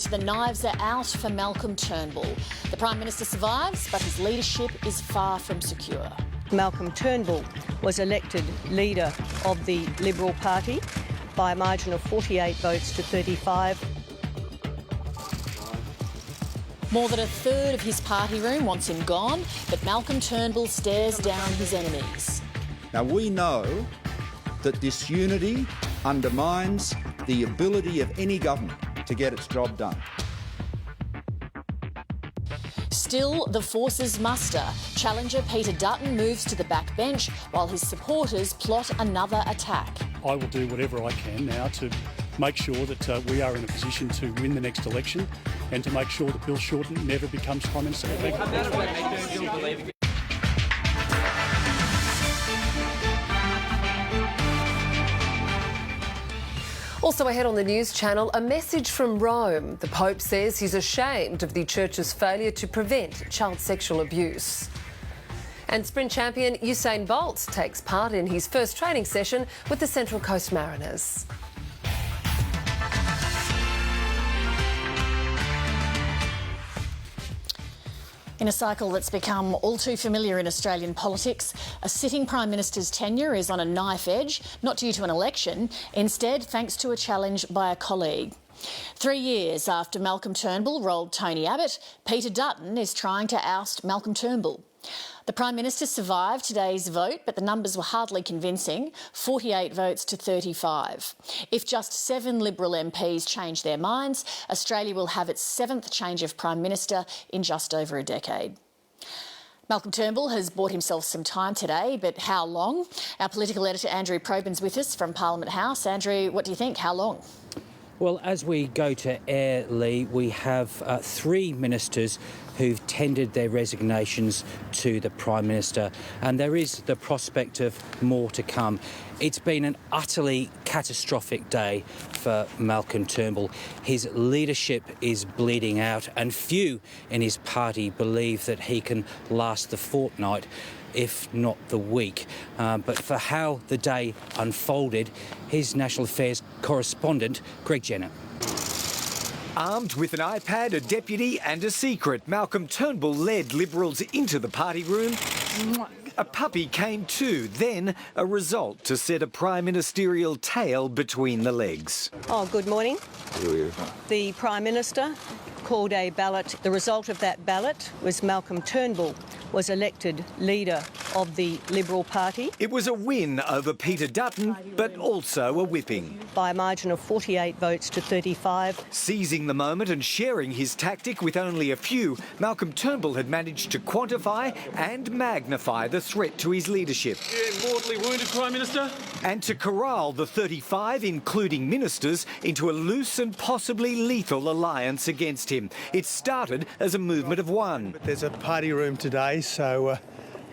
the knives are out for Malcolm Turnbull. The Prime Minister survives, but his leadership is far from secure. Malcolm Turnbull was elected leader of the Liberal Party by a margin of 48 votes to 35. More than a third of his party room wants him gone, but Malcolm Turnbull stares down his enemies. Now, we know that disunity undermines the ability of any government to get its job done. Still, the forces muster. Challenger Peter Dutton moves to the backbench while his supporters plot another attack. I will do whatever I can now to make sure that we are in a position to win the next election and to make sure that Bill Shorten never becomes Prime Minister. Also ahead on the News Channel, a message from Rome. The Pope says he's ashamed of the Church's failure to prevent child sexual abuse. And sprint champion Usain Bolt takes part in his first training session with the Central Coast Mariners. In a cycle that's become all too familiar in Australian politics, a sitting Prime Minister's tenure is on a knife edge, not due to an election, instead thanks to a challenge by a colleague. 3 years after Malcolm Turnbull rolled Tony Abbott, Peter Dutton is trying to oust Malcolm Turnbull. The Prime Minister survived today's vote, but the numbers were hardly convincing, 48 votes to 35. If just 7 Liberal MPs change their minds, Australia will have its 7th change of Prime Minister in just over a decade. Malcolm Turnbull has bought himself some time today, but how long? Our political editor Andrew Probyn's with us from Parliament House. Andrew, what do you think? How long? Well, as we go to air, Lee, we have 3 ministers who've tendered their resignations to the Prime Minister, and there is the prospect of more to come. It's been an utterly catastrophic day for Malcolm Turnbull. His leadership is bleeding out, and few in his party believe that he can last the fortnight, if not the week. But for how the day unfolded, his National Affairs correspondent, Greg Jenner. Armed with an iPad, a deputy and a secret, Malcolm Turnbull led Liberals into the party room. A puppy came too, then a result to set a prime ministerial tail between the legs. Oh, good morning. The Prime Minister called a ballot. The result of that ballot was Malcolm Turnbull was elected leader of the Liberal Party. It was a win over Peter Dutton, but also a whipping. By a margin of 48 votes to 35. Seizing the moment and sharing his tactic with only a few, Malcolm Turnbull had managed to quantify and magnify the threat to his leadership. You're mortally wounded, Prime Minister. And to corral the 35, including ministers, into a loose and possibly lethal alliance against him. It started as a movement of one. But there's a party room today, so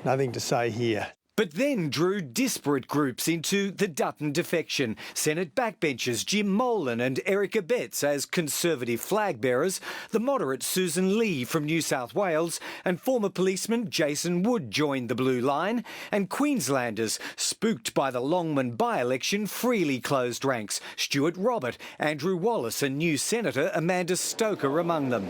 nothing to say here. But then drew disparate groups into the Dutton defection. Senate backbenchers Jim Molan and Erica Betts as Conservative flag bearers, the moderate Susan Lee from New South Wales, and former policeman Jason Wood joined the Blue Line, and Queenslanders, spooked by the Longman by-election, freely closed ranks. Stuart Robert, Andrew Wallace and new Senator Amanda Stoker among them.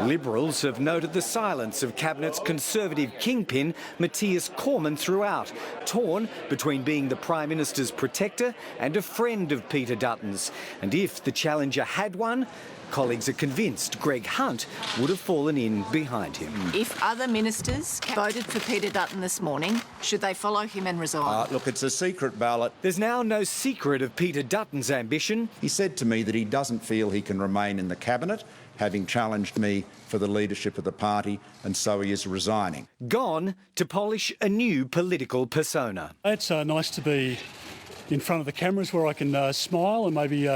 Liberals have noted the silence of Cabinet's Conservative kingpin Matthias Cormann throughout, torn between being the Prime Minister's protector and a friend of Peter Dutton's. And if the challenger had one, colleagues are convinced Greg Hunt would have fallen in behind him. If other ministers voted for Peter Dutton this morning, should they follow him and resign? Look, it's a secret ballot. There's now no secret of Peter Dutton's ambition. He said to me that he doesn't feel he can remain in the cabinet, having challenged me for the leadership of the party, and so he is resigning. Gone to polish a new political persona. It's nice to be in front of the cameras where I can smile and maybe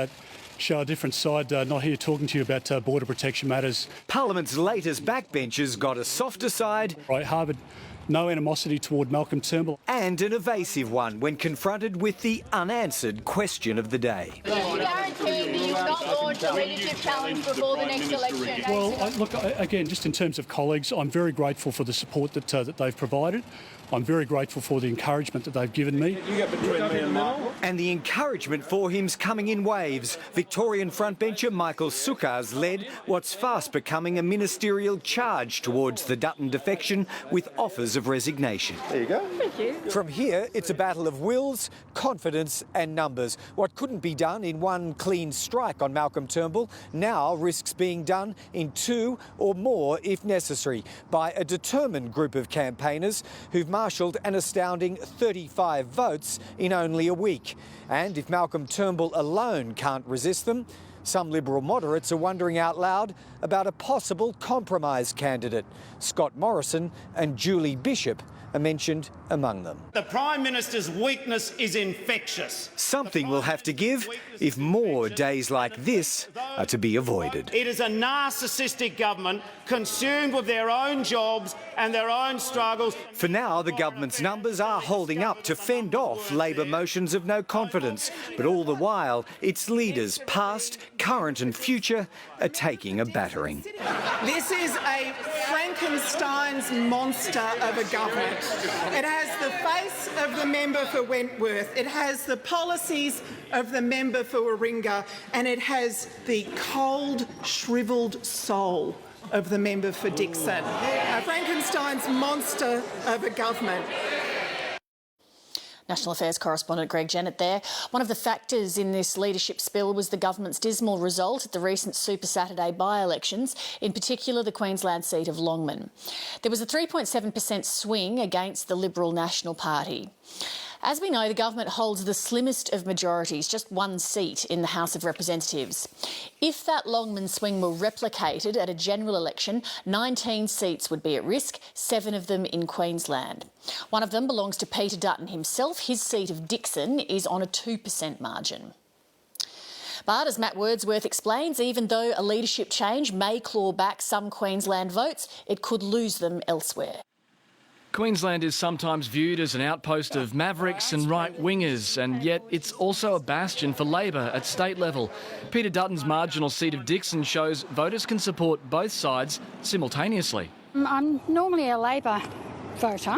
show a different side, not here talking to you about border protection matters. Parliament's latest backbenchers got a softer side. I harboured no animosity toward Malcolm Turnbull. And an evasive one when confronted with the unanswered question of the day. Can you guarantee that you not launch a leadership challenge before the next election? Well, look, again, just in terms of colleagues, I'm very grateful for the support that they've provided. I'm very grateful for the encouragement that they've given me. You get between me and Michael. And the encouragement for him's coming in waves. Victorian frontbencher Michael Sukkars led what's fast becoming a ministerial charge towards the Dutton defection with offers of resignation. There you go. Thank you. From here, it's a battle of wills, confidence and numbers. What couldn't be done in one clean strike on Malcolm Turnbull now risks being done in 2 or more if necessary by a determined group of campaigners who've marshalled an astounding 35 votes in only a week. And if Malcolm Turnbull alone can't resist them, some Liberal moderates are wondering out loud about a possible compromise candidate. Scott Morrison and Julie Bishop are mentioned among them. The Prime Minister's weakness is infectious. Something will have to give if more days like this are to be avoided. It is a narcissistic government consumed with their own jobs and their own struggles. For now, the government's numbers are holding up to fend off Labor motions of no confidence. But all the while, its leaders, past, current and future, are taking a battering. This is a Frankenstein's monster of a government. It has the face of the member for Wentworth, it has the policies of the member for Warringah, and it has the cold, shrivelled soul of the member for Dixon. Frankenstein's monster of a government. National Affairs correspondent Greg Jennett there. One of the factors in this leadership spill was the government's dismal result at the recent Super Saturday by-elections, in particular the Queensland seat of Longman. There was a 3.7% swing against the Liberal National Party. As we know, the government holds the slimmest of majorities, just one seat in the House of Representatives. If that Longman swing were replicated at a general election, 19 seats would be at risk, 7 of them in Queensland. One of them belongs to Peter Dutton himself. His seat of Dixon is on a 2% margin. But as Matt Wordsworth explains, even though a leadership change may claw back some Queensland votes, it could lose them elsewhere. Queensland is sometimes viewed as an outpost of mavericks and right-wingers, and yet it's also a bastion for Labor at state level. Peter Dutton's marginal seat of Dixon shows voters can support both sides simultaneously. I'm normally a Labor voter,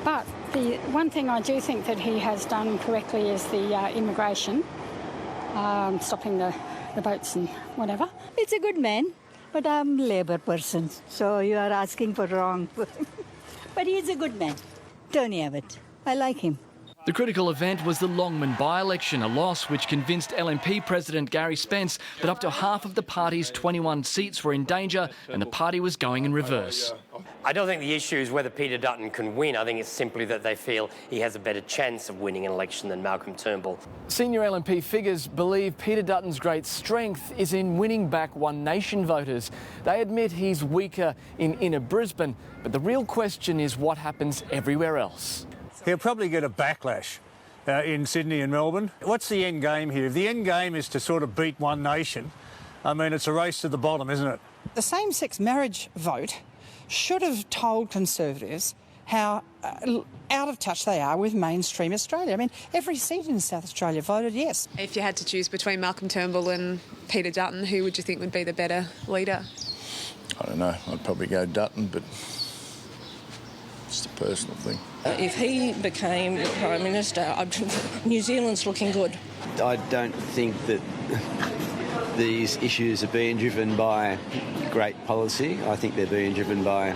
but the one thing I do think that he has done correctly is the immigration, stopping the boats and whatever. It's a good man, but I'm a Labor person, so you are asking for wrong. But he's a good man. Tony Abbott. I like him. The critical event was the Longman by-election, a loss which convinced LNP President Gary Spence that up to half of the party's 21 seats were in danger and the party was going in reverse. I don't think the issue is whether Peter Dutton can win. I think it's simply that they feel he has a better chance of winning an election than Malcolm Turnbull. Senior LNP figures believe Peter Dutton's great strength is in winning back One Nation voters. They admit he's weaker in inner Brisbane, but the real question is what happens everywhere else. He'll probably get a backlash in Sydney and Melbourne. What's the end game here? If the end game is to sort of beat One Nation, I mean, it's a race to the bottom, isn't it? The same-sex marriage vote should have told Conservatives how out of touch they are with mainstream Australia. I mean, every seat in South Australia voted yes. If you had to choose between Malcolm Turnbull and Peter Dutton, who would you think would be the better leader? I don't know. I'd probably go Dutton, but it's a personal thing. If he became the Prime Minister, New Zealand's looking good. I don't think that these issues are being driven by great policy. I think they're being driven by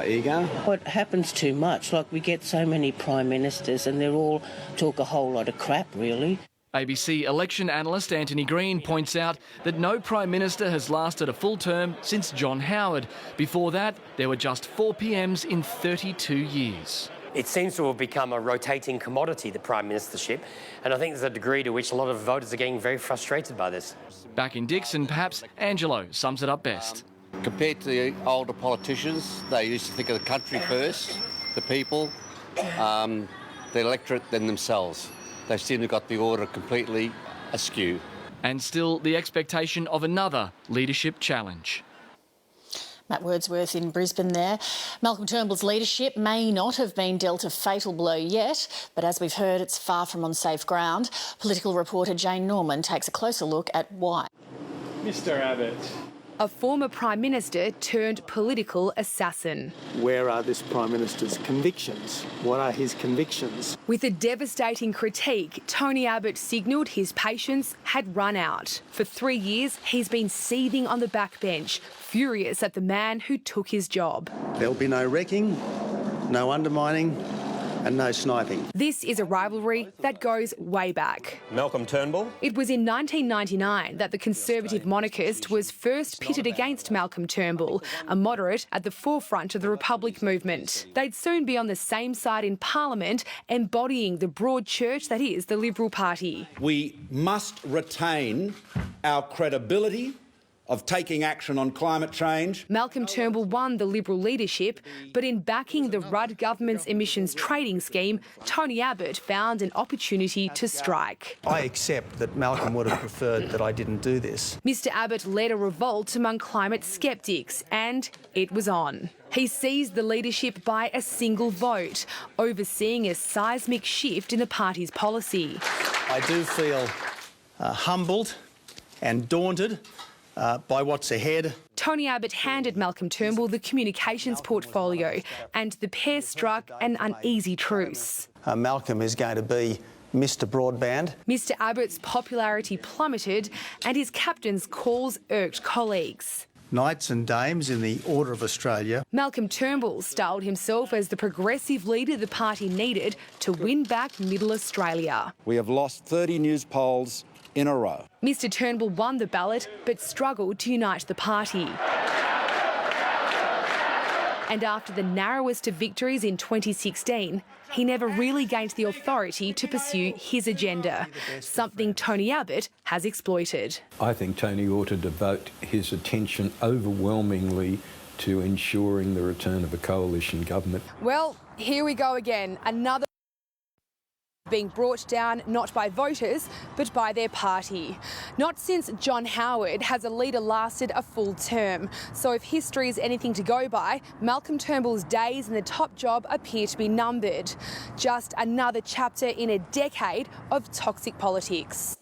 ego. What happens too much, like we get so many Prime Ministers and they all talk a whole lot of crap, really. ABC election analyst Anthony Green points out that no Prime Minister has lasted a full term since John Howard. Before that, there were just 4 PMs in 32 years. It seems to have become a rotating commodity, the Prime Ministership, and I think there's a degree to which a lot of voters are getting very frustrated by this. Back in Dixon, perhaps Angelo sums it up best. Compared to the older politicians, they used to think of the country first, the people, the electorate, then themselves. They seem to have got the order completely askew. And still the expectation of another leadership challenge. Matt Wordsworth in Brisbane there. Malcolm Turnbull's leadership may not have been dealt a fatal blow yet, but as we've heard, it's far from on safe ground. Political reporter Jane Norman takes a closer look at why. Mr Abbott. A former Prime Minister turned political assassin. Where are this Prime Minister's convictions? What are his convictions? With a devastating critique, Tony Abbott signalled his patience had run out. For 3 years, he's been seething on the backbench, furious at the man who took his job. There'll be no wrecking, no undermining and no sniping. This is a rivalry that goes way back. Malcolm Turnbull. It was in 1999 that the Conservative monarchist was first pitted against Malcolm Turnbull, a moderate at the forefront of the Republic movement. They'd soon be on the same side in Parliament, embodying the broad church that is the Liberal Party. We must retain our credibility of taking action on climate change. Malcolm Turnbull won the Liberal leadership, but in backing the Rudd government's emissions trading scheme, Tony Abbott found an opportunity to strike. I accept that Malcolm would have preferred that I didn't do this. Mr Abbott led a revolt among climate sceptics, and it was on. He seized the leadership by a single vote, overseeing a seismic shift in the party's policy. I do feel humbled and daunted by what's ahead. Tony Abbott handed Malcolm Turnbull the communications portfolio, and the pair struck an uneasy truce. Malcolm is going to be Mr Broadband. Mr Abbott's popularity plummeted, and his captain's calls irked colleagues. Knights and dames in the Order of Australia. Malcolm Turnbull styled himself as the progressive leader the party needed to win back Middle Australia. We have lost 30 news polls in a row. Mr Turnbull won the ballot but struggled to unite the party. And after the narrowest of victories in 2016, he never really gained the authority to pursue his agenda, something Tony Abbott has exploited. I think Tony ought to devote his attention overwhelmingly to ensuring the return of a coalition government. Well, here we go again. Another being brought down not by voters but by their party. Not since John Howard has a leader lasted a full term. So if history is anything to go by, Malcolm Turnbull's days in the top job appear to be numbered. Just another chapter in a decade of toxic politics.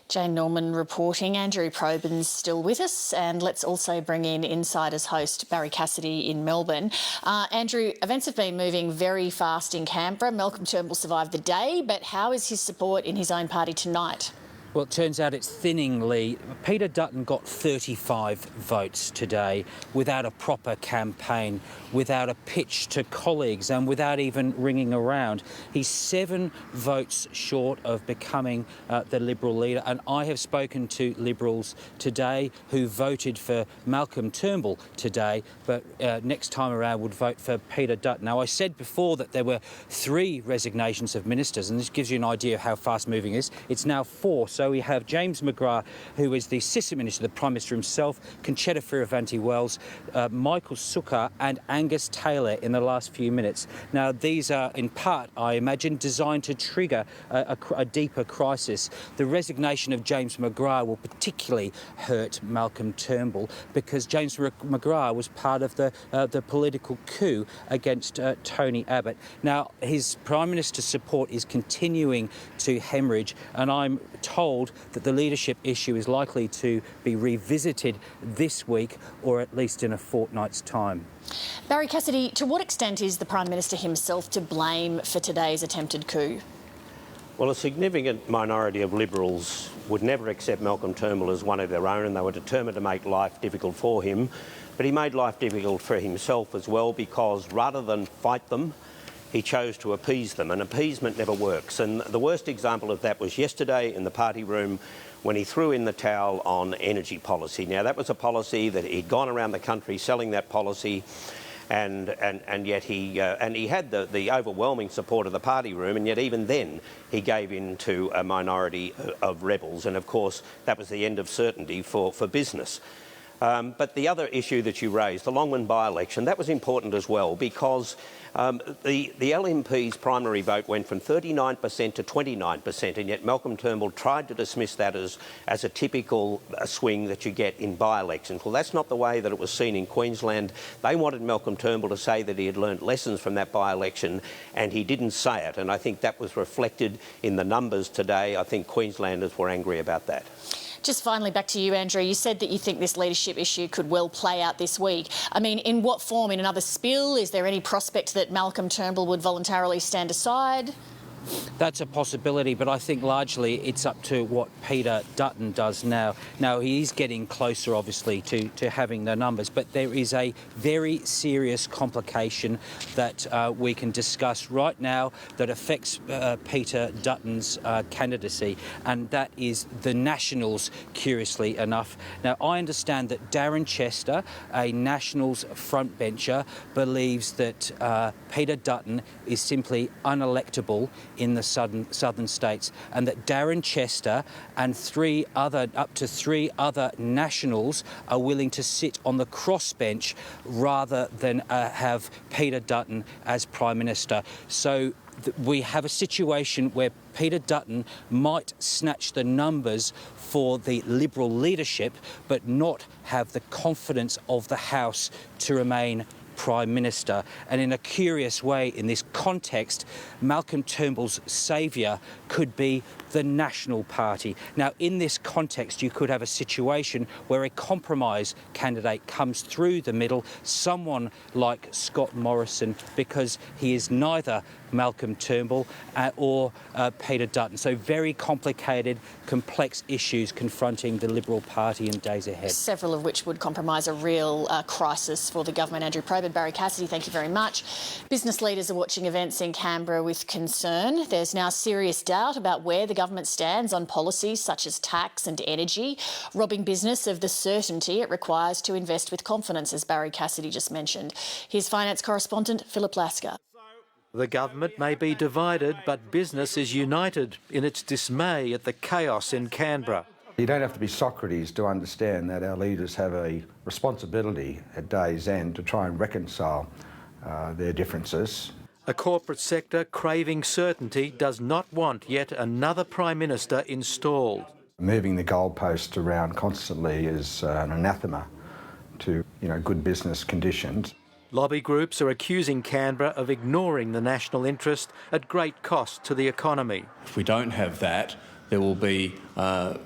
Jane Norman reporting. Andrew Probyn's still with us, and let's also bring in Insiders host Barry Cassidy in Melbourne. Andrew, events have been moving very fast in Canberra. Malcolm Turnbull survived the day, but how is his support in his own party tonight? Well, it turns out it's thinning, Lee. Peter Dutton got 35 votes today without a proper campaign, without a pitch to colleagues and without even ringing around. He's 7 votes short of becoming the Liberal leader, and I have spoken to Liberals today who voted for Malcolm Turnbull today, but next time around would vote for Peter Dutton. Now, I said before that there were 3 resignations of ministers, and this gives you an idea of how fast-moving it is. It's now 4. So we have James McGrath, who is the Assistant Minister, the Prime Minister himself, Concetta Fierravanti-Wells, Michael Sukkar and Angus Taylor in the last few minutes. Now, these are in part, I imagine, designed to trigger a deeper crisis. The resignation of James McGrath will particularly hurt Malcolm Turnbull because James McGrath was part of the political coup against Tony Abbott. Now, his Prime Minister's support is continuing to hemorrhage, and I'm told that the leadership issue is likely to be revisited this week or at least in a fortnight's time. Barry Cassidy, to what extent is the Prime Minister himself to blame for today's attempted coup? Well, a significant minority of Liberals would never accept Malcolm Turnbull as one of their own, and they were determined to make life difficult for him. But he made life difficult for himself as well, because rather than fight them, he chose to appease them, and appeasement never works. And the worst example of that was yesterday in the party room when he threw in the towel on energy policy. Now, that was a policy that he'd gone around the country selling that policy, and yet he had the overwhelming support of the party room, and yet even then he gave in to a minority of rebels, and of course that was the end of certainty for business. But the other issue that you raised, the Longman by-election, that was important as well because the LNP's primary vote went from 39% to 29%, and yet Malcolm Turnbull tried to dismiss that as a typical swing that you get in by-elections. Well, that's not the way that it was seen in Queensland. They wanted Malcolm Turnbull to say that he had learnt lessons from that by-election, and he didn't say it. And I think that was reflected in the numbers today. I think Queenslanders were angry about that. Just finally, back to you, Andrew. You said that you think this leadership issue could well play out this week. I mean, in what form? In another spill? Is there any prospect that Malcolm Turnbull would voluntarily stand aside? That's a possibility, but I think largely it's up to what Peter Dutton does now. Now, he is getting closer, obviously, to having the numbers, but there is a very serious complication that we can discuss right now that affects Peter Dutton's candidacy, and that is the Nationals, curiously enough. Now, I understand that Darren Chester, a Nationals frontbencher, believes that Peter Dutton is simply unelectable in the southern states, and that Darren Chester and up to three other Nationals are willing to sit on the crossbench rather than have Peter Dutton as Prime Minister. So we have a situation where Peter Dutton might snatch the numbers for the Liberal leadership, but not have the confidence of the House to remain Prime Minister. And in a curious way, in this context, Malcolm Turnbull's saviour could be the National Party. Now, in this context, you could have a situation where a compromise candidate comes through the middle, someone like Scott Morrison, because he is neither Malcolm Turnbull or Peter Dutton. So very complicated, complex issues confronting the Liberal Party in days ahead. Several of which would compromise a real crisis for the government. Andrew Probert, Barry Cassidy, thank you very much. Business leaders are watching events in Canberra with concern. There's now serious doubt about where the government stands on policies such as tax and energy, robbing business of the certainty it requires to invest with confidence, as Barry Cassidy just mentioned. Here's finance correspondent Philip Lasker. The government may be divided, but business is united in its dismay at the chaos in Canberra. You don't have to be Socrates to understand that our leaders have a responsibility at day's end to try and reconcile their differences. A corporate sector craving certainty does not want yet another Prime Minister installed. Moving the goalposts around constantly is an anathema to, good business conditions. Lobby groups are accusing Canberra of ignoring the national interest at great cost to the economy. If we don't have that, there will be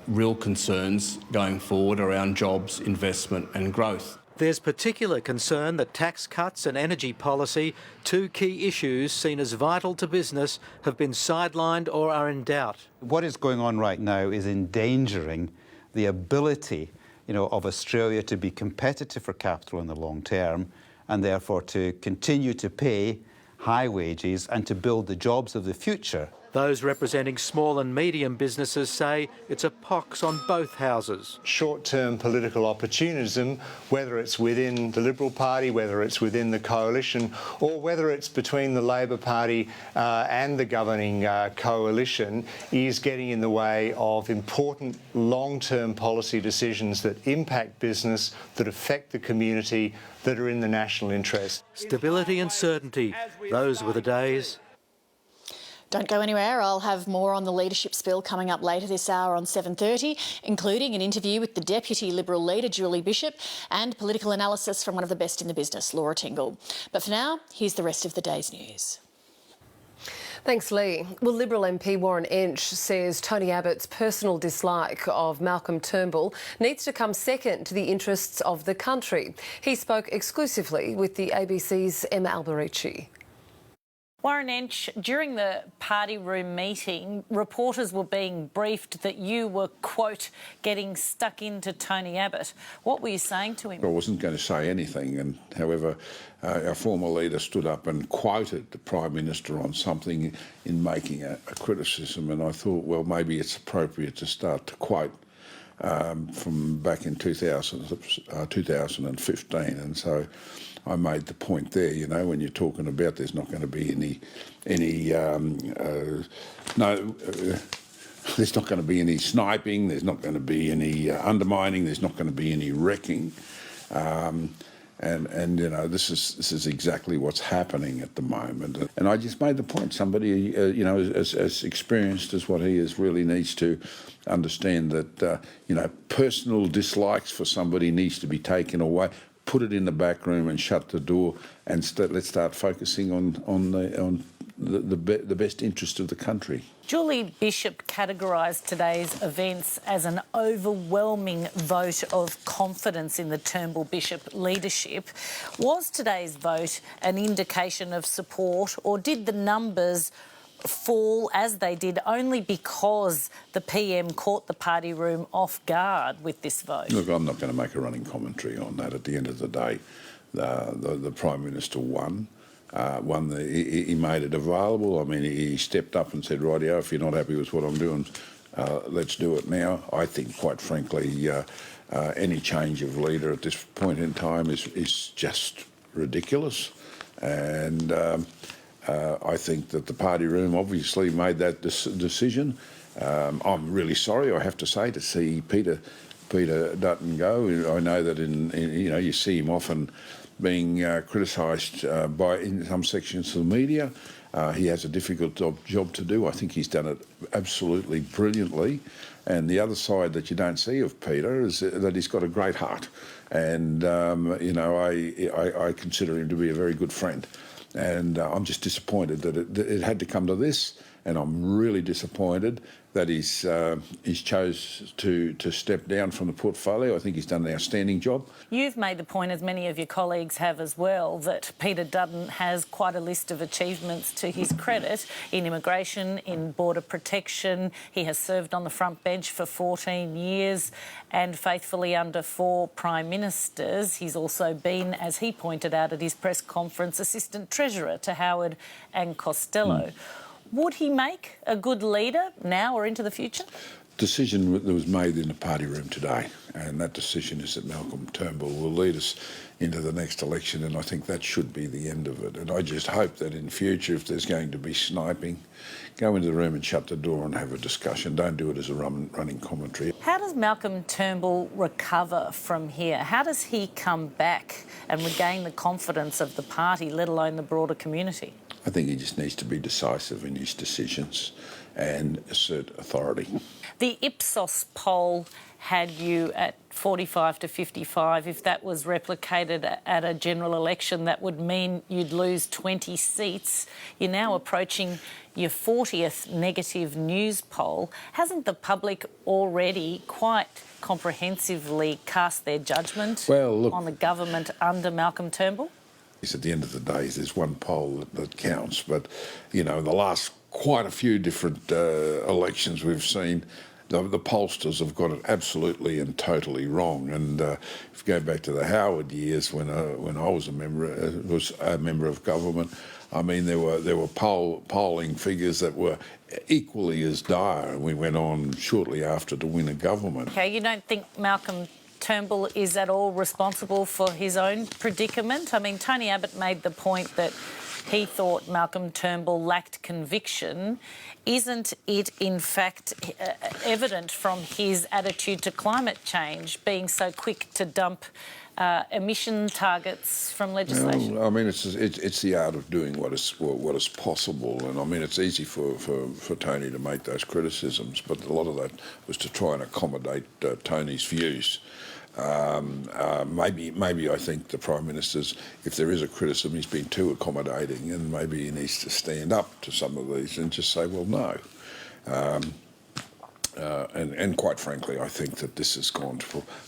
real concerns going forward around jobs, investment and growth. There's particular concern that tax cuts and energy policy, two key issues seen as vital to business, have been sidelined or are in doubt. What is going on right now is endangering the ability, of Australia to be competitive for capital in the long term, and therefore to continue to pay high wages and to build the jobs of the future. Those representing small and medium businesses say it's a pox on both houses. Short-term political opportunism, whether it's within the Liberal Party, whether it's within the coalition, or whether it's between the Labor Party and the governing coalition, is getting in the way of important long-term policy decisions that impact business, that affect the community, that are in the national interest. Stability and certainty, those were the days. Don't go anywhere. I'll have more on the leadership spill coming up later this hour on 7:30, including an interview with the Deputy Liberal leader, Julie Bishop, and political analysis from one of the best in the business, Laura Tingle. But for now, here's the rest of the day's news. Thanks, Lee. Well, Liberal MP Warren Entsch says Tony Abbott's personal dislike of Malcolm Turnbull needs to come second to the interests of the country. He spoke exclusively with the ABC's Emma Alberici. Warren Entsch, during the party room meeting, reporters were being briefed that you were, quote, getting stuck into Tony Abbott. What were you saying to him? I wasn't going to say anything, and however, our former leader stood up and quoted the Prime Minister on something in making a criticism, and I thought, well, maybe it's appropriate to start to quote from back in 2015, and so I made the point there, when you're talking about there's not going to be there's not going to be any sniping, there's not going to be any undermining, there's not going to be any wrecking. And you know, this is exactly what's happening at the moment. And I just made the point, somebody, you know, as experienced as what he is really needs to understand that, you know, personal dislikes for somebody needs to be taken away, put it in the back room and shut the door, and let's start focusing on the best interest of the country. Julie Bishop categorised today's events as an overwhelming vote of confidence in the Turnbull-Bishop leadership. Was today's vote an indication of support, or did the numbers fall as they did only because the PM caught the party room off guard with this vote? Look, I'm not going to make a running commentary on that. At the end of the day, the Prime Minister won. He made it available. I mean, he stepped up and said, rightio, if you're not happy with what I'm doing, let's do it now. I think, quite frankly, any change of leader at this point in time is just ridiculous. And I think that the party room obviously made that decision. I'm really sorry, I have to say, to see Peter Dutton go. I know that you know, you see him often being criticised in some sections of the media. He has a difficult job to do. I think he's done it absolutely brilliantly. And the other side that you don't see of Peter is that he's got a great heart. And, you know, I consider him to be a very good friend. And I'm just disappointed that it had to come to this. And I'm really disappointed that he's chose to step down from the portfolio. I think he's done an outstanding job. You've made the point, as many of your colleagues have as well, that Peter Dutton has quite a list of achievements to his credit in immigration, in border protection. He has served on the front bench for 14 years and faithfully under 4 Prime Ministers. He's also been, as he pointed out at his press conference, Assistant Treasurer to Howard and Costello. Would he make a good leader now or into the future? Decision that was made in the party room today, and that decision is that Malcolm Turnbull will lead us into the next election, and I think that should be the end of it. And I just hope that in future, if there's going to be sniping, go into the room and shut the door and have a discussion. Don't do it as a running commentary. How does Malcolm Turnbull recover from here? How does he come back and regain the confidence of the party, let alone the broader community? I think he just needs to be decisive in his decisions and assert authority. The Ipsos poll had you at 45 to 55. If that was replicated at a general election, that would mean you'd lose 20 seats. You're now approaching your 40th negative news poll. Hasn't the public already quite comprehensively cast their judgment on the government under Malcolm Turnbull? At the end of the day, there's one poll that counts. But, you know, in the last quite a few different elections we've seen, the pollsters have got it absolutely and totally wrong. And if you go back to the Howard years, when I was a member of government, I mean, there were polling figures that were equally as dire, and we went on shortly after to win a government. Okay, you don't think Malcolm Turnbull is at all responsible for his own predicament? I mean, Tony Abbott made the point that he thought Malcolm Turnbull lacked conviction. Isn't it, in fact, evident from his attitude to climate change, being so quick to dump emission targets from legislation? Well, I mean, it's the art of doing what is possible, and I mean, it's easy for Tony to make those criticisms, but a lot of that was to try and accommodate Tony's views. Maybe I think the Prime Minister's, if there is a criticism, he's been too accommodating, and maybe he needs to stand up to some of these and just say, well, no. And quite frankly, I think that this has gone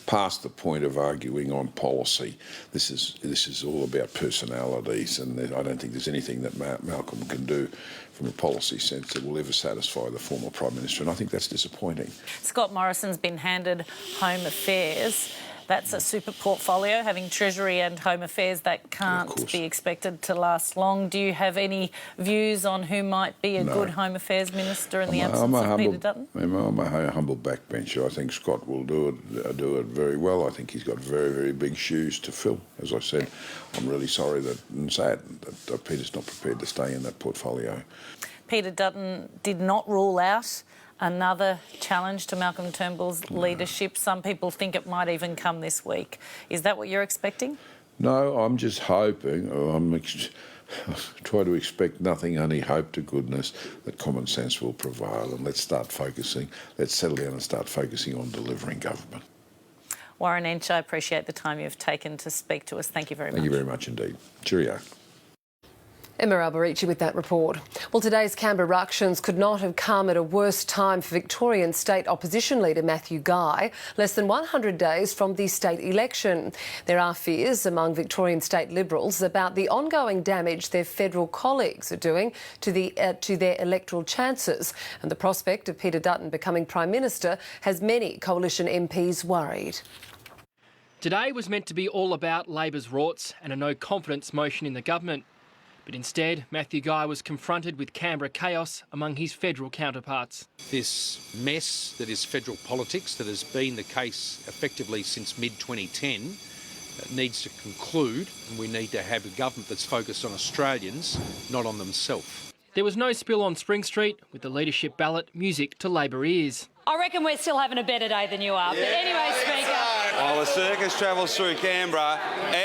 past the point of arguing on policy. This is all about personalities, and I don't think there's anything that Malcolm can do from a policy sense that will ever satisfy the former Prime Minister, and I think that's disappointing. Scott Morrison's been handed Home Affairs. That's a super portfolio, having Treasury and Home Affairs. That can't be expected to last long. Do you have any views on who might be a good Home Affairs Minister in the absence of Peter Dutton? I'm a humble backbencher. I think Scott will do it very well. I think he's got very, very big shoes to fill. As I said, I'm really sorry and sad that Peter's not prepared to stay in that portfolio. Peter Dutton did not rule out Another challenge to Malcolm Turnbull's leadership. Some people think it might even come this week. Is that what you're expecting? No, I'm just hoping. Try to expect nothing, only hope to goodness that common sense will prevail, and let's start focusing. Let's settle down and start focusing on delivering government. Warren Ench, I appreciate the time you've taken to speak to us. Thank you very much. Thank you very much indeed. Cheerio. Emma Alberici with that report. Well, today's Canberra ructions could not have come at a worse time for Victorian state opposition leader Matthew Guy, less than 100 days from the state election. There are fears among Victorian state Liberals about the ongoing damage their federal colleagues are doing to their electoral chances, and the prospect of Peter Dutton becoming Prime Minister has many coalition MPs worried. Today was meant to be all about Labor's rorts and a no-confidence motion in the government. But instead, Matthew Guy was confronted with Canberra chaos among his federal counterparts. This mess that is federal politics, that has been the case effectively since mid-2010, needs to conclude, and we need to have a government that's focused on Australians, not on themselves. There was no spill on Spring Street, with the leadership ballot music to Labor ears. I reckon we're still having a better day than you are. But anyway, Speaker. While the circus travels through Canberra,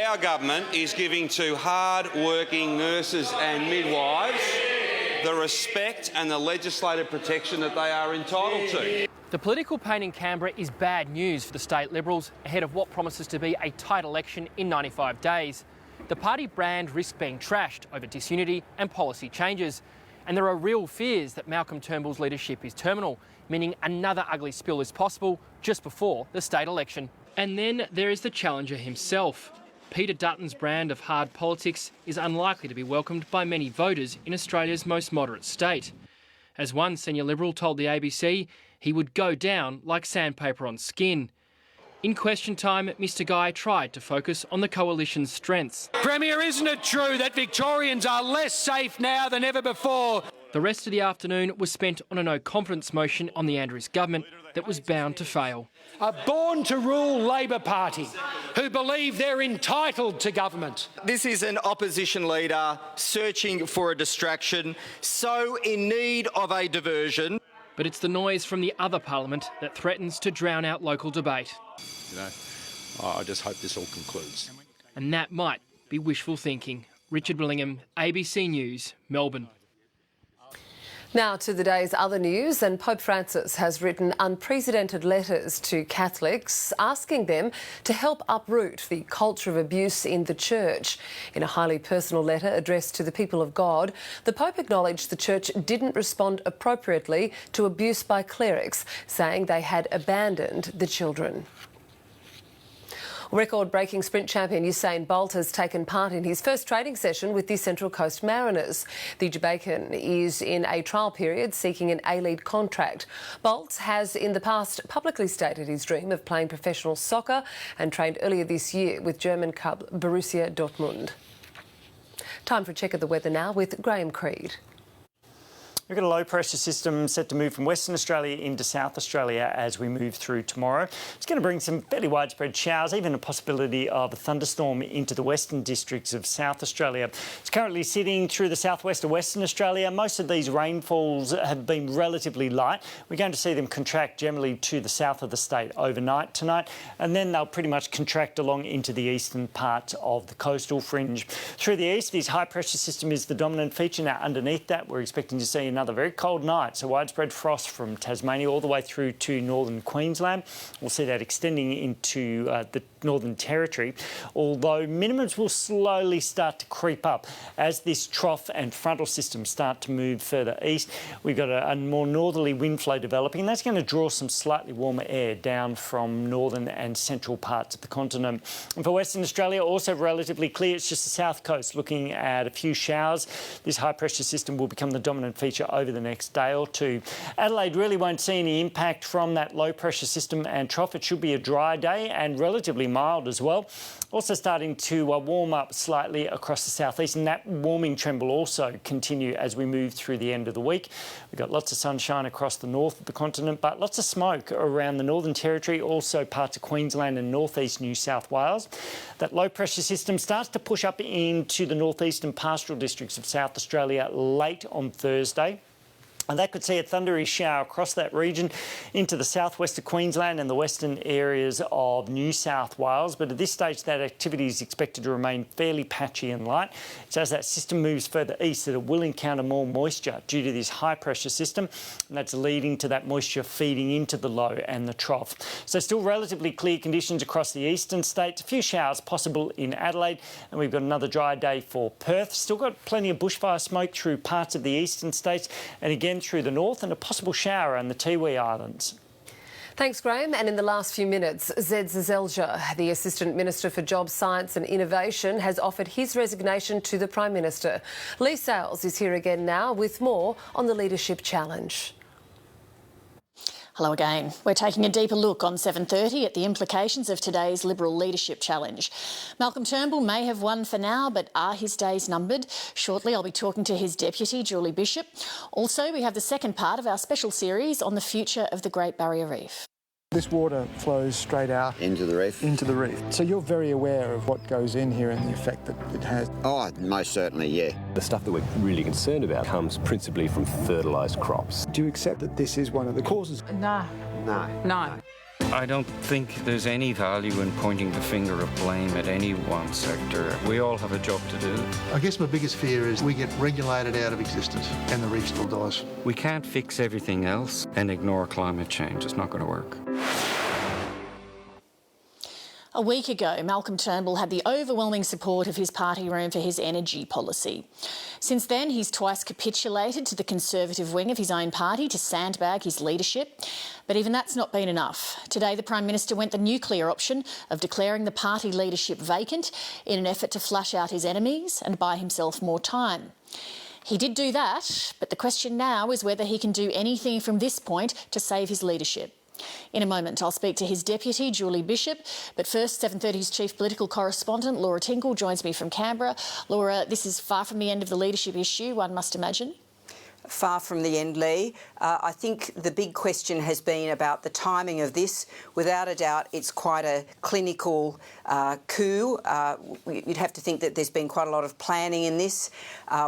our government is giving to hard-working nurses and midwives the respect and the legislative protection that they are entitled to. The political pain in Canberra is bad news for the state Liberals ahead of what promises to be a tight election in 95 days. The party brand risks being trashed over disunity and policy changes. And there are real fears that Malcolm Turnbull's leadership is terminal, meaning another ugly spill is possible just before the state election. And then there is the challenger himself. Peter Dutton's brand of hard politics is unlikely to be welcomed by many voters in Australia's most moderate state. As one senior Liberal told the ABC, he would go down like sandpaper on skin. In question time, Mr Guy tried to focus on the coalition's strengths. Premier, isn't it true that Victorians are less safe now than ever before? The rest of the afternoon was spent on a no-confidence motion on the Andrews government that was bound to fail. A born-to-rule Labor Party who believe they're entitled to government. This is an opposition leader searching for a distraction, so in need of a diversion. But it's the noise from the other parliament that threatens to drown out local debate. I just hope this all concludes. And that might be wishful thinking. Richard Willingham, ABC News, Melbourne. Now to the day's other news, and Pope Francis has written unprecedented letters to Catholics asking them to help uproot the culture of abuse in the Church. In a highly personal letter addressed to the people of God, the Pope acknowledged the Church didn't respond appropriately to abuse by clerics, saying they had abandoned the children. Record-breaking sprint champion Usain Bolt has taken part in his first training session with the Central Coast Mariners. The Jamaican is in a trial period seeking an A-League contract. Bolt has in the past publicly stated his dream of playing professional soccer and trained earlier this year with German club Borussia Dortmund. Time for a check of the weather now with Graham Creed. We've got a low pressure system set to move from Western Australia into South Australia as we move through tomorrow. It's going to bring some fairly widespread showers, even a possibility of a thunderstorm into the western districts of South Australia. It's currently sitting through the southwest of Western Australia. Most of these rainfalls have been relatively light. We're going to see them contract generally to the south of the state overnight tonight, and then they'll pretty much contract along into the eastern parts of the coastal fringe. Through the east, this high pressure system is the dominant feature. Now underneath that, we're expecting to see another very cold night, so widespread frost from Tasmania all the way through to northern Queensland. We'll see that extending into the Northern Territory, although minimums will slowly start to creep up as this trough and frontal system start to move further east. We've got a more northerly wind flow developing, and that's going to draw some slightly warmer air down from northern and central parts of the continent. And for Western Australia, also relatively clear. It's just the south coast looking at a few showers. This high pressure system will become the dominant feature over the next day or two. Adelaide really won't see any impact from that low pressure system and trough. It should be a dry day and relatively mild as well. Also starting to warm up slightly across the southeast, and that warming trend will also continue as we move through the end of the week. We've got lots of sunshine across the north of the continent, but lots of smoke around the Northern Territory, also parts of Queensland and northeast New South Wales. That low pressure system starts to push up into the northeastern pastoral districts of South Australia late on Thursday. And that could see a thundery shower across that region into the southwest of Queensland and the western areas of New South Wales. But at this stage, that activity is expected to remain fairly patchy and light. So as that system moves further east, it will encounter more moisture due to this high-pressure system, and that's leading to that moisture feeding into the low and the trough. So still relatively clear conditions across the eastern states. A few showers possible in Adelaide, and we've got another dry day for Perth. Still got plenty of bushfire smoke through parts of the eastern states, and again through the north, and a possible shower on the Tiwi Islands. Thanks, Graham. And in the last few minutes, Zed Zazelja, the Assistant Minister for Jobs, Science and Innovation, has offered his resignation to the Prime Minister. Lee Sales is here again now with more on the Leadership Challenge. Hello again. We're taking a deeper look on 7:30 at the implications of today's Liberal Leadership Challenge. Malcolm Turnbull may have won for now, but are his days numbered? Shortly, I'll be talking to his deputy, Julie Bishop. Also, we have the second part of our special series on the future of the Great Barrier Reef. This water flows straight out into the reef. Into the reef. So you're very aware of what goes in here and the effect that it has. Oh, most certainly, yeah. The stuff that we're really concerned about comes principally from fertilised crops. Do you accept that this is one of the causes? No. No. No. I don't think there's any value in pointing the finger of blame at any one sector. We all have a job to do. I guess my biggest fear is we get regulated out of existence and the reef still dies. We can't fix everything else and ignore climate change. It's not going to work. A week ago, Malcolm Turnbull had the overwhelming support of his party room for his energy policy. Since then, he's twice capitulated to the Conservative wing of his own party to sandbag his leadership. But even that's not been enough. Today, the Prime Minister went the nuclear option of declaring the party leadership vacant in an effort to flush out his enemies and buy himself more time. He did do that, but the question now is whether he can do anything from this point to save his leadership. In a moment, I'll speak to his deputy, Julie Bishop. But first, 7:30's chief political correspondent, Laura Tinkle, joins me from Canberra. Laura, this is far from the end of the leadership issue, one must imagine. Far from the end, Lee. I think the big question has been about the timing of this. Without a doubt, it's quite a clinical coup. You'd have to think that there's been quite a lot of planning in this.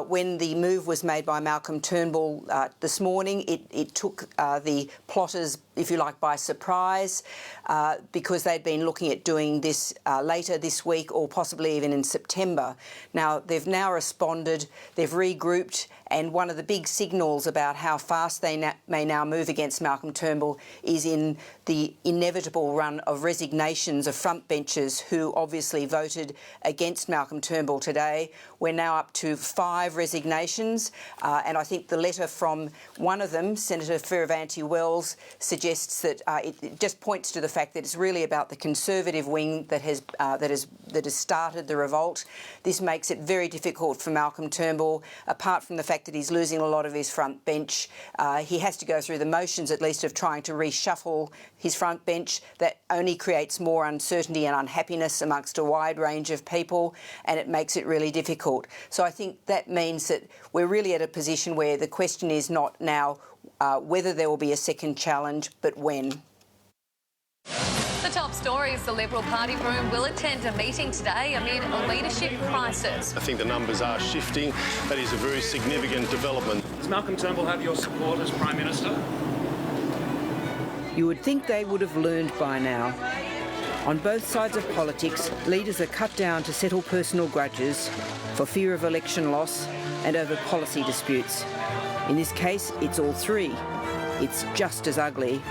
When the move was made by Malcolm Turnbull this morning, it took the plotters, if you like, by surprise, because they'd been looking at doing this later this week or possibly even in September. Now, they've now responded, they've regrouped, and one of the big signals about how fast they may now move against Malcolm Turnbull is in the inevitable run of resignations of frontbenchers who obviously voted against Malcolm Turnbull today. We're now up to 5 resignations, and I think the letter from one of them, Senator Fierravanti-Wells, suggests that it just points to the fact that it's really about the Conservative wing that has started the revolt. This makes it very difficult for Malcolm Turnbull, apart from the fact that he's losing a lot of his front bench. He has to go through the motions, at least, of trying to reshuffle his front bench. That only creates more uncertainty and unhappiness amongst a wide range of people, and it makes it really difficult. So I think that means that we're really at a position where the question is not now whether there will be a second challenge, but when. The top story is the Liberal Party room will attend a meeting today amid a leadership crisis. I think the numbers are shifting. That is a very significant development. Does Malcolm Turnbull have your support as Prime Minister? You would think they would have learned by now. On both sides of politics, leaders are cut down to settle personal grudges for fear of election loss and over policy disputes. In this case, it's all three. It's just as ugly,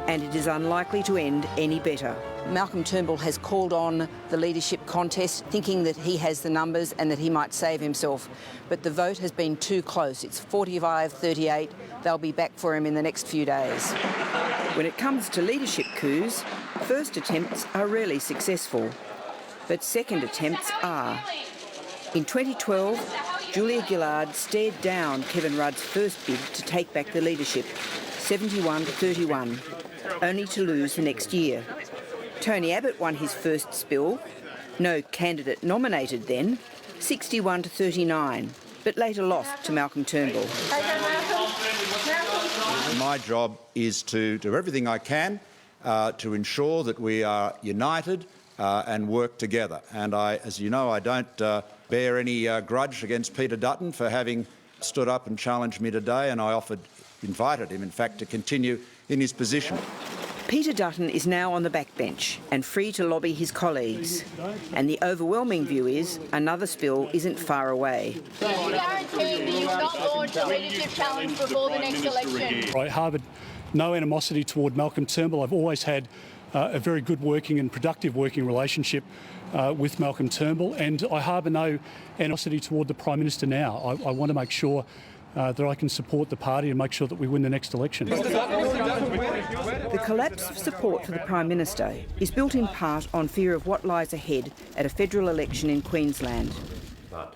and it is unlikely to end any better. Malcolm Turnbull has called on the leadership contest, thinking that he has the numbers and that he might save himself. But the vote has been too close. It's 45-38. They'll be back for him in the next few days. When it comes to leadership coups, first attempts are rarely successful, but second attempts are. In 2012, Julia Gillard stared down Kevin Rudd's first bid to take back the leadership, 71-31, only to lose the next year. Tony Abbott won his first spill, no candidate nominated then, 61-39, but later lost to Malcolm Turnbull. My job is to do everything I can to ensure that we are united and work together. And as you know, I don't bear any grudge against Peter Dutton for having stood up and challenged me today, and I offered invited him, in fact, to continue in his position. Peter Dutton is now on the backbench and free to lobby his colleagues. And the overwhelming view is another spill isn't far away. Can you guarantee that you will not launch a leadership challenge before the next election? I harboured no animosity toward Malcolm Turnbull. I've always had a very good working and productive working relationship with Malcolm Turnbull, and I harbour no animosity toward the Prime Minister now. I want to make sure that I can support the party and make sure that we win the next election. The collapse of support for the Prime Minister is built in part on fear of what lies ahead at a federal election in Queensland.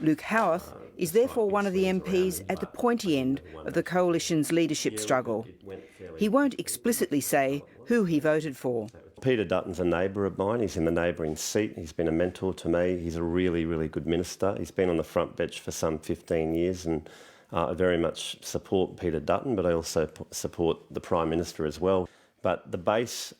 Luke Howarth is therefore one of the MPs at the pointy end of the Coalition's leadership struggle. He won't explicitly say who he voted for. Peter Dutton's a neighbour of mine. He's in the neighbouring seat. He's been a mentor to me. He's a really, really good minister. He's been on the front bench for some 15 years, and I very much support Peter Dutton, but I also support the Prime Minister as well. But the base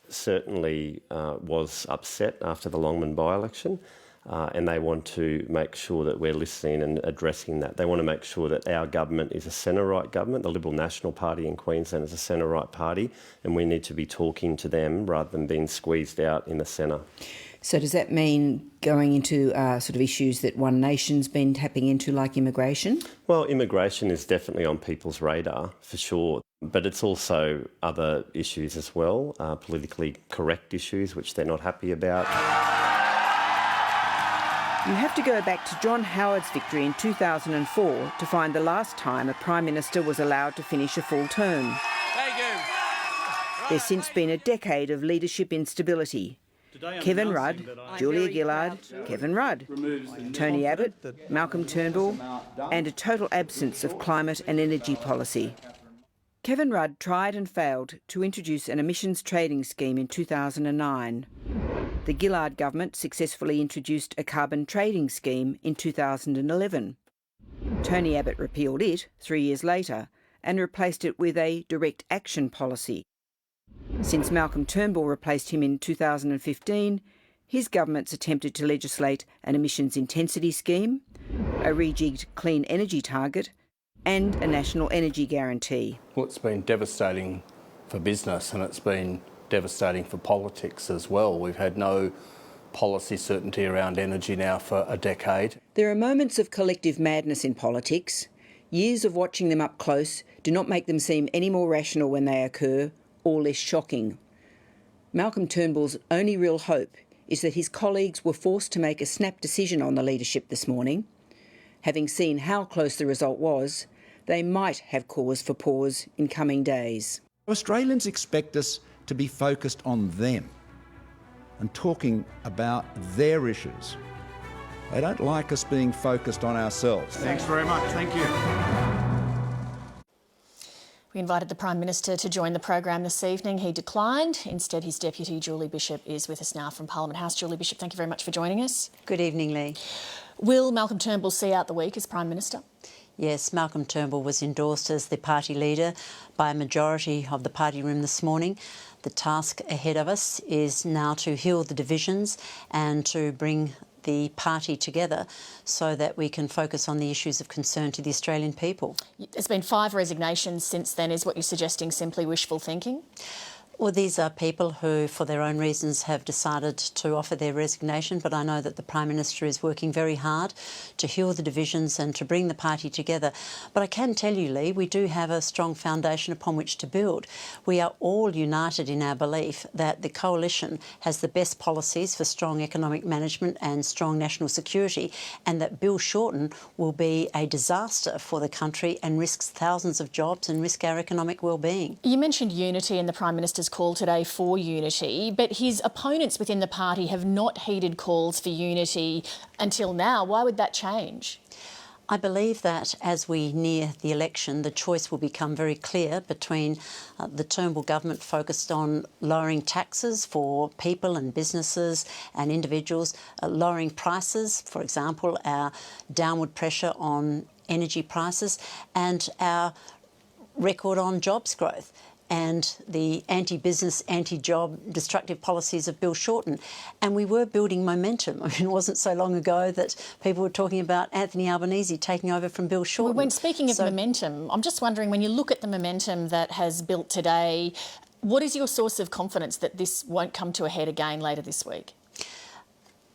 certainly was upset after the Longman by-election, and they want to make sure that we're listening and addressing that. They want to make sure that our government is a centre-right government. The Liberal National Party in Queensland is a centre-right party, and we need to be talking to them rather than being squeezed out in the centre. So does that mean going into sort of issues that One Nation's been tapping into, like immigration? Well, immigration is definitely on people's radar, for sure. But it's also other issues as well, politically correct issues, which they're not happy about. You have to go back to John Howard's victory in 2004 to find the last time a Prime Minister was allowed to finish a full term. Thank you. There's since been a decade of leadership instability. Kevin Rudd, Julia Gillard, Kevin Rudd, Tony Abbott, Malcolm Turnbull, and a total absence of climate and energy policy. Kevin Rudd tried and failed to introduce an emissions trading scheme in 2009. The Gillard government successfully introduced a carbon trading scheme in 2011. Tony Abbott repealed it 3 years later and replaced it with a direct action policy. Since Malcolm Turnbull replaced him in 2015, his government's attempted to legislate an emissions intensity scheme, a rejigged clean energy target, and a national energy guarantee. Well, it's been devastating for business, and it's been devastating for politics as well. We've had no policy certainty around energy now for a decade. There are moments of collective madness in politics. Years of watching them up close do not make them seem any more rational when they occur, or less shocking. Malcolm Turnbull's only real hope is that his colleagues were forced to make a snap decision on the leadership this morning. Having seen how close the result was, they might have cause for pause in coming days. Australians expect us to be focused on them and talking about their issues. They don't like us being focused on ourselves. Thanks very much. Thank you. We invited the Prime Minister to join the program this evening. He declined. Instead, his deputy, Julie Bishop, is with us now from Parliament House. Julie Bishop, thank you very much for joining us. Good evening, Lee. Will Malcolm Turnbull see out the week as Prime Minister? Yes, Malcolm Turnbull was endorsed as the party leader by a majority of the party room this morning. The task ahead of us is now to heal the divisions and to bring the party together so that we can focus on the issues of concern to the Australian people. There's been 5 resignations since then. Is what you're suggesting simply wishful thinking? Well, these are people who, for their own reasons, have decided to offer their resignation, but I know that the Prime Minister is working very hard to heal the divisions and to bring the party together. But I can tell you, Lee, we do have a strong foundation upon which to build. We are all united in our belief that the Coalition has the best policies for strong economic management and strong national security, and that Bill Shorten will be a disaster for the country and risks thousands of jobs and risk our economic well-being. You mentioned unity in the Prime Minister's call today for unity, but his opponents within the party have not heeded calls for unity until now. Why would that change? I believe that as we near the election, the choice will become very clear between the Turnbull government focused on lowering taxes for people and businesses and individuals, lowering prices, for example, our downward pressure on energy prices, and our record on jobs growth. and the anti-business, anti-job, destructive policies of Bill Shorten. And we were building momentum. I mean, it wasn't so long ago that people were talking about Anthony Albanese taking over from Bill Shorten. Well, when speaking of momentum, I'm just wondering, when you look at the momentum that has built today, what is your source of confidence that this won't come to a head again later this week?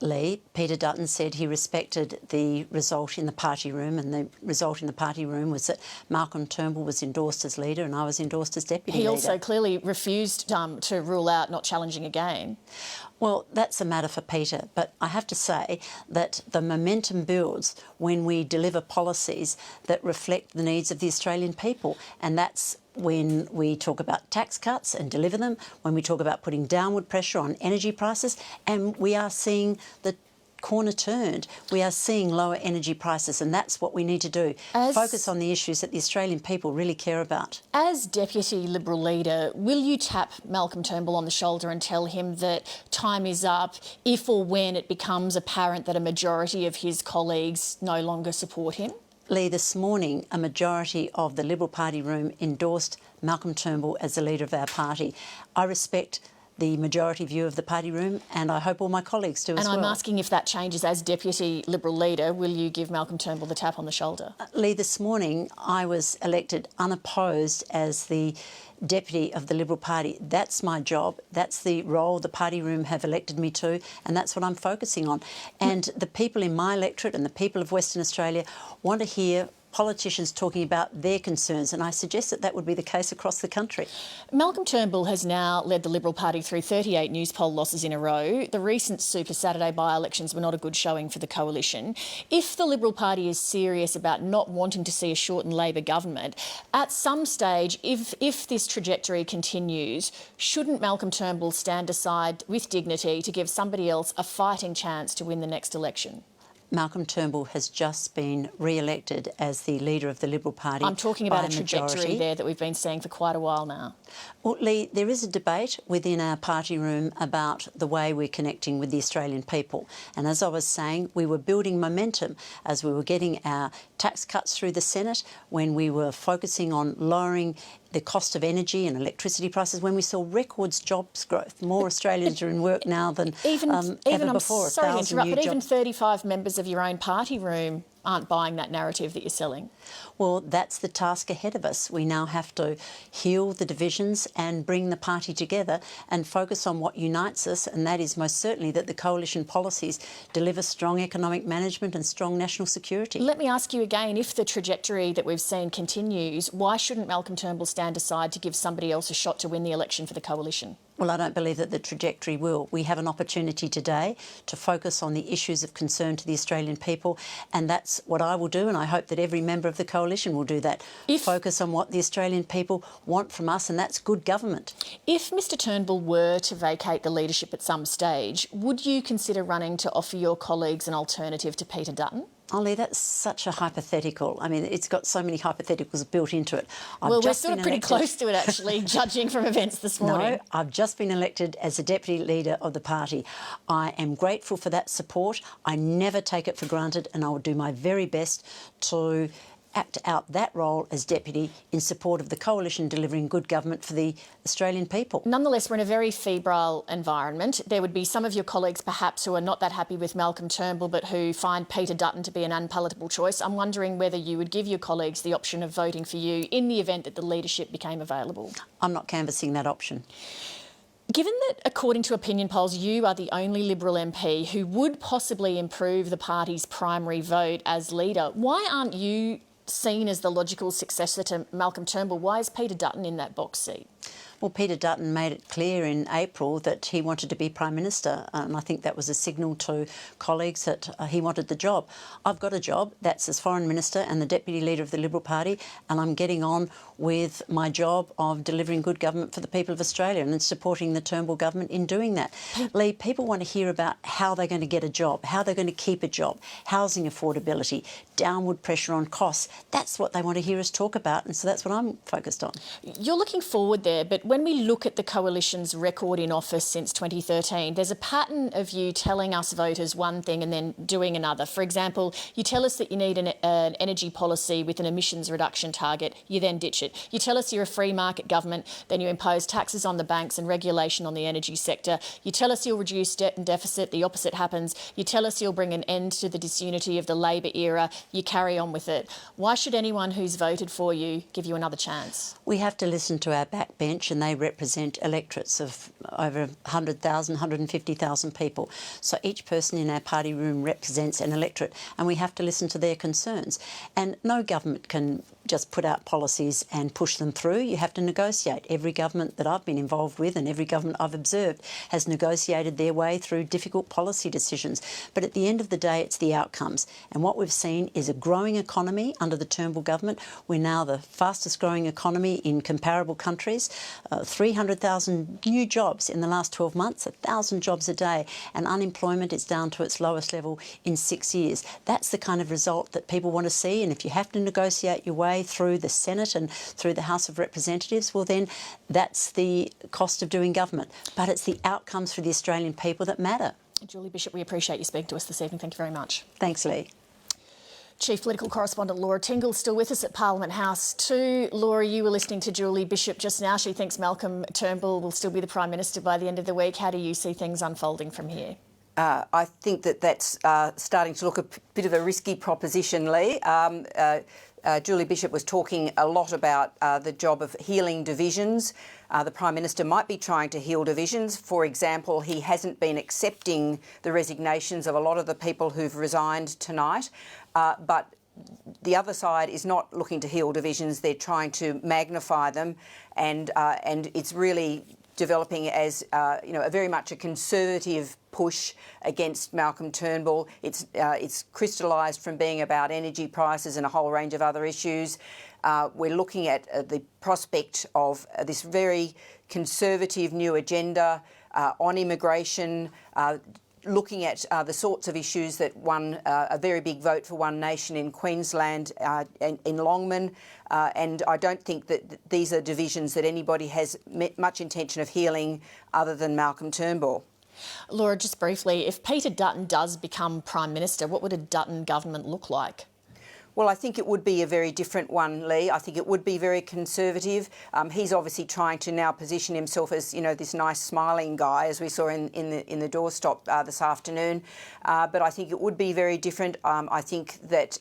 Lee, Peter Dutton said he respected the result in the party room, and the result in the party room was that Malcolm Turnbull was endorsed as leader and I was endorsed as deputy leader. He also clearly refused to rule out not challenging again. Well, that's a matter for Peter, but I have to say that the momentum builds when we deliver policies that reflect the needs of the Australian people, and that's when we talk about tax cuts and deliver them, when we talk about putting downward pressure on energy prices, and we are seeing the corner turned. We are seeing lower energy prices, and that's what we need to do. Focus on the issues that the Australian people really care about. As Deputy Liberal Leader, will you tap Malcolm Turnbull on the shoulder and tell him that time is up if or when it becomes apparent that a majority of his colleagues no longer support him? Lee, this morning a majority of the Liberal Party room endorsed Malcolm Turnbull as the leader of our party. I respect the majority view of the party room, and I hope all my colleagues do as well. And I'm asking if that changes as Deputy Liberal Leader, will you give Malcolm Turnbull the tap on the shoulder? Lee, this morning I was elected unopposed as the Deputy of the Liberal Party. That's my job. That's the role the party room have elected me to, and that's what I'm focusing on. And the people in my electorate and the people of Western Australia want to hear politicians talking about their concerns, and I suggest that that would be the case across the country. Malcolm Turnbull has now led the Liberal Party through 38 news poll losses in a row. The recent Super Saturday by-elections were not a good showing for the coalition. If the Liberal Party is serious about not wanting to see a shortened Labor government, at some stage, if this trajectory continues, shouldn't Malcolm Turnbull stand aside with dignity to give somebody else a fighting chance to win the next election? Malcolm Turnbull has just been re-elected as the leader of the Liberal Party. I'm talking about a trajectory there that we've been seeing for quite a while now. Well, Lee, there is a debate within our party room about the way we're connecting with the Australian people. And as I was saying, we were building momentum as we were getting our tax cuts through the Senate, when we were focusing on lowering the cost of energy and electricity prices, when we saw records jobs growth. More Australians are in work now than ever before. Sorry to interrupt, but even 35 members of your own party room aren't buying that narrative that you're selling. Well, that's the task ahead of us. We now have to heal the divisions and bring the party together and focus on what unites us, and that is most certainly that the coalition policies deliver strong economic management and strong national security. Let me ask you again, if the trajectory that we've seen continues, why shouldn't Malcolm Turnbull stand aside to give somebody else a shot to win the election for the coalition? Well, I don't believe that the trajectory will. We have an opportunity today to focus on the issues of concern to the Australian people, and that's what I will do, and I hope that every member of the coalition will do that. Focus on what the Australian people want from us, and that's good government. If Mr Turnbull were to vacate the leadership at some stage, would you consider running to offer your colleagues an alternative to Peter Dutton? Ollie, that's such a hypothetical. I mean, it's got so many hypotheticals built into it. Well, we're sort of pretty close to it, actually, judging from events this morning. No, I've just been elected as the Deputy Leader of the party. I am grateful for that support. I never take it for granted, and I will do my very best to act out that role as Deputy in support of the coalition delivering good government for the Australian people. Nonetheless, we're in a very febrile environment. There would be some of your colleagues perhaps who are not that happy with Malcolm Turnbull but who find Peter Dutton to be an unpalatable choice. I'm wondering whether you would give your colleagues the option of voting for you in the event that the leadership became available. I'm not canvassing that option. Given that, according to opinion polls, you are the only Liberal MP who would possibly improve the party's primary vote as leader, why aren't you seen as the logical successor to Malcolm Turnbull? Why is Peter Dutton in that box seat? Well, Peter Dutton made it clear in April that he wanted to be Prime Minister, and I think that was a signal to colleagues that he wanted the job. I've got a job, that's as Foreign Minister and the Deputy Leader of the Liberal Party, and I'm getting on with my job of delivering good government for the people of Australia and supporting the Turnbull government in doing that. Lee, people want to hear about how they're going to get a job, how they're going to keep a job, housing affordability, downward pressure on costs. That's what they want to hear us talk about, and so that's what I'm focused on. You're looking forward there, but when we look at the Coalition's record in office since 2013, there's a pattern of you telling us voters one thing and then doing another. For example, you tell us that you need an energy policy with an emissions reduction target, you then ditch it. You tell us you're a free market government, then you impose taxes on the banks and regulation on the energy sector. You tell us you'll reduce debt and deficit, the opposite happens. You tell us you'll bring an end to the disunity of the Labor era, you carry on with it. Why should anyone who's voted for you give you another chance? We have to listen to our backbench, and they represent electorates of over 100,000, 150,000 people. So each person in our party room represents an electorate, and we have to listen to their concerns. And no government can just put out policies and push them through. You have to negotiate. Every government that I've been involved with and every government I've observed has negotiated their way through difficult policy decisions. But at the end of the day, it's the outcomes. And what we've seen is a growing economy under the Turnbull government. We're now the fastest growing economy in comparable countries. 300,000 new jobs in the last 12 months, 1,000 jobs a day, and unemployment is down to its lowest level in 6 years. That's the kind of result that people want to see. And if you have to negotiate your way through the Senate and through the House of Representatives, well then that's the cost of doing government. But it's the outcomes for the Australian people that matter. Julie Bishop, we appreciate you speaking to us this evening. Thank you very much. Thanks, Lee. Chief Political Correspondent Laura Tingle still with us at Parliament House 2. Laura, you were listening to Julie Bishop just now. She thinks Malcolm Turnbull will still be the Prime Minister by the end of the week. How do you see things unfolding from here? I think that's starting to look a bit of a risky proposition, Lee. Julie Bishop was talking a lot about the job of healing divisions. The Prime Minister might be trying to heal divisions. For example, he hasn't been accepting the resignations of a lot of the people who've resigned tonight. But the other side is not looking to heal divisions. They're trying to magnify them, and it's really developing as a very much a conservative push against Malcolm Turnbull. It's crystallised from being about energy prices and a whole range of other issues. We're looking at the prospect of this very conservative new agenda on immigration, looking at the sorts of issues that won a very big vote for One Nation in Queensland, in Longman, and I don't think that these are divisions that anybody has much intention of healing other than Malcolm Turnbull. Laura, just briefly, if Peter Dutton does become Prime Minister, what would a Dutton government look like? Well, I think it would be a very different one, Lee. I think it would be very conservative. He's obviously trying to now position himself as, this nice smiling guy, as we saw in the doorstop this afternoon. But I think it would be very different. I think that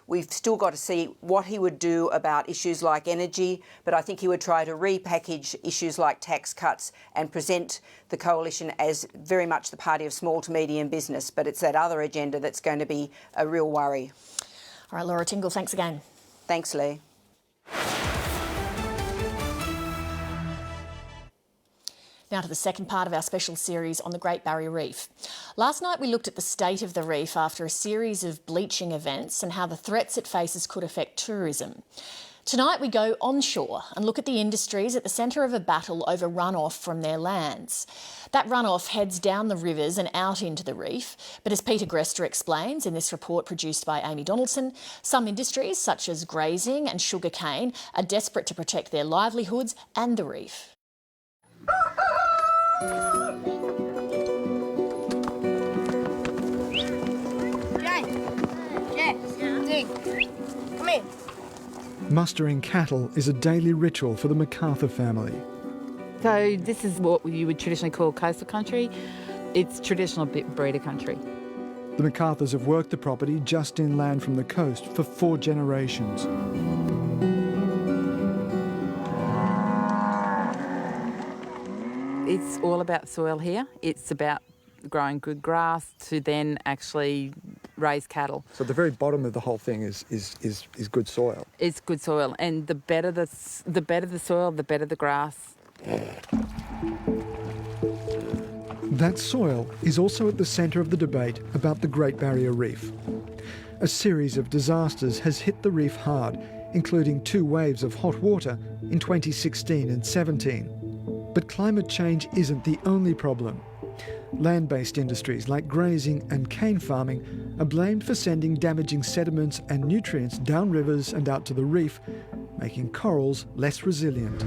we've still got to see what he would do about issues like energy, but I think he would try to repackage issues like tax cuts and present the Coalition as very much the party of small to medium business. But it's that other agenda that's going to be a real worry. All right, Laura Tingle, thanks again. Thanks, Lee. Now to the second part of our special series on the Great Barrier Reef. Last night we looked at the state of the reef after a series of bleaching events and how the threats it faces could affect tourism. Tonight we go onshore and look at the industries at the centre of a battle over runoff from their lands. That runoff heads down the rivers and out into the reef, but as Peter Grester explains in this report produced by Amy Donaldson, some industries such as grazing and sugarcane are desperate to protect their livelihoods and the reef. Come in. Mustering cattle is a daily ritual for the MacArthur family. So this is what you would traditionally call coastal country. It's traditional breeder country. The MacArthurs have worked the property just inland from the coast for 4 generations. It's all about soil here. It's about growing good grass to then actually raise cattle. So the very bottom of the whole thing is good soil. It's good soil, and the better the soil, the better the grass. That soil is also at the centre of the debate about the Great Barrier Reef. A series of disasters has hit the reef hard, including 2 waves of hot water in 2016 and 17. But climate change isn't the only problem. Land-based industries like grazing and cane farming are blamed for sending damaging sediments and nutrients down rivers and out to the reef, making corals less resilient.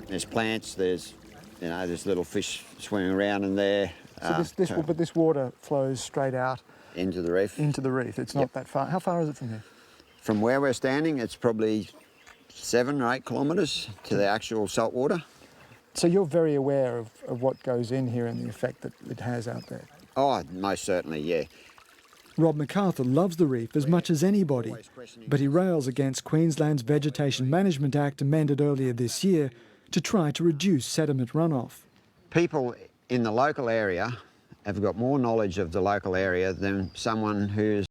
There's plants, there's little fish swimming around in there. So but this water flows straight out into the reef. Into the reef. It's not that far. How far is it from here? From where we're standing, it's probably 7 or 8 kilometres to the actual salt water. So you're very aware of what goes in here and the effect that it has out there? Oh, most certainly, yeah. Rob MacArthur loves the reef as much as anybody, but he rails against Queensland's Vegetation Management Act amended earlier this year to try to reduce sediment runoff. People in the local area have got more knowledge of the local area than someone who's